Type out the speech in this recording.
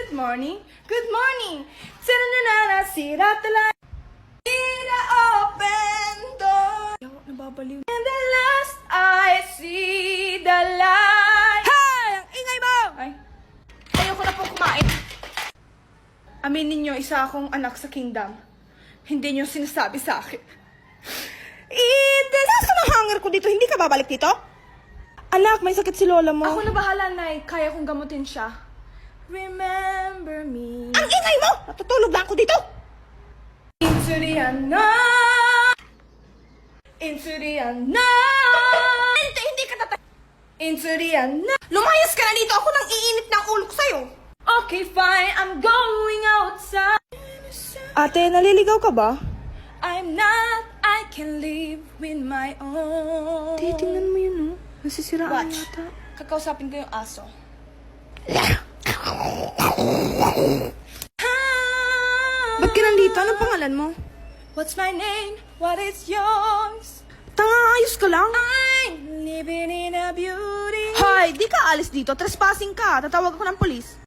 Good morning, good morning. Sinanana, sira tala. Sira open door. Ayaw, nababaliw. And the last I see the light. Hey! Ang ingay mo! Ay, ayoko na pong kumain. Aminin niyo, isa akong anak sa kingdom. Hindi niyo sinasabi sa akin. Saan ka ng hanger ko dito? Hindi ka babalik dito? Anak, may sakit si lola mo. Ako na bahala, Nay. Kaya kong gamutin siya. Remember me. Ang ingay mo! Natutulog lang ako dito! Into the unknown. Into the unknown. Hindi ka tatay. Into the unknown. Lumayas ka na dito! Ako nang iinit ng ulo ko sa'yo. Okay, fine. I'm going outside. Ate, naliligaw ka ba? I'm not. I can live with my own. Titingnan mo yun, oh. Nasisiraan yata. Kakausapin ko yung aso. Ba't ka nandito? Anong pangalan mo? What's my name? What is yours? Tanga, ayos ka lang. I'm living in a beauty. Hoy, di ka alis dito. Trespassing ka. Tatawag ako ng polis.